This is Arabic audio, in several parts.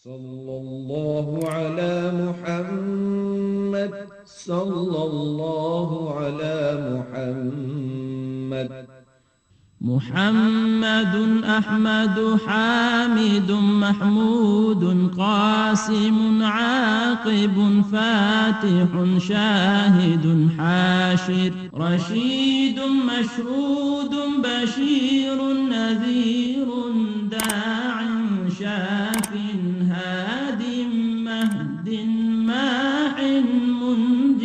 صلى الله على محمد صلى الله على محمد. محمد أحمد حامد محمود قاسم عاقب فاتح شاهد حاشر رشيد مشهود بشير نذير داع شاف هاد مهد ماح منج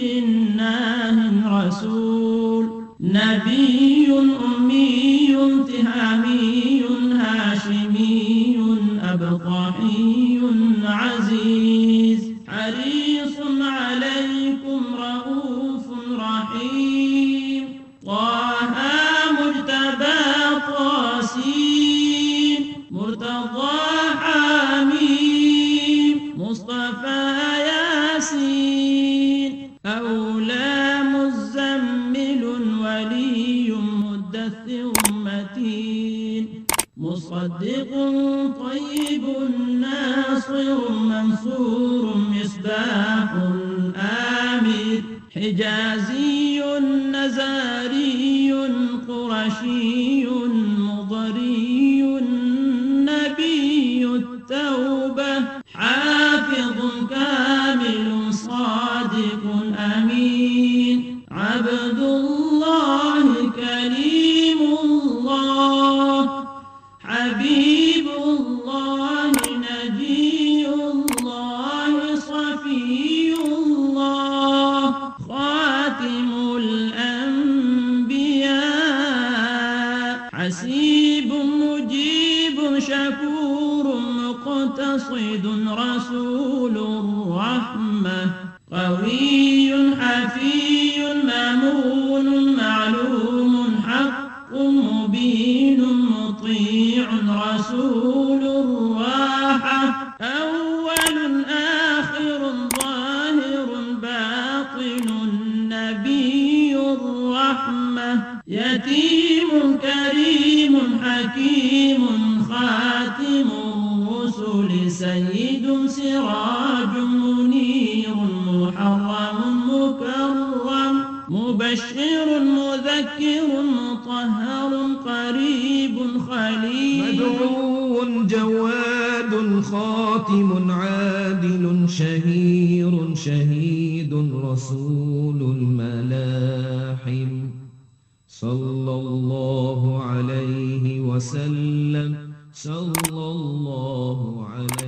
ناه رسول نبي أمي تهامي هاشمي أبطحي عزيز حريص عليكم رؤوف رحيم طه مجتبى طاسين مرتضى حميم مصطفى ياسين أولى مزمل ولي مدثر متين مصدق طيب ناصر منصور مصباح آمر حجازي نزاري قرشي مضري نبي التوبة حافظ كامل صادق أمين عبد الله كريم الله حبيب الله نجي الله صفي الله خاتم الأنبياء حسيب مجيب شكور مقتصد رسول الرحمة قوي حفي مامون معلوم حق مبين مطيع رسول الراحة أول آخر ظاهر باطن نبي الرحمة يتيم كريم حكيم خاتم الرسل سيد سراج منير محرم مكرم مبشر مذكر مطهر قريب خليل مدعو جواد خاتم عادل شهير شهيد رسول الملاحم صلى الله عليه وسلم صلى الله عليه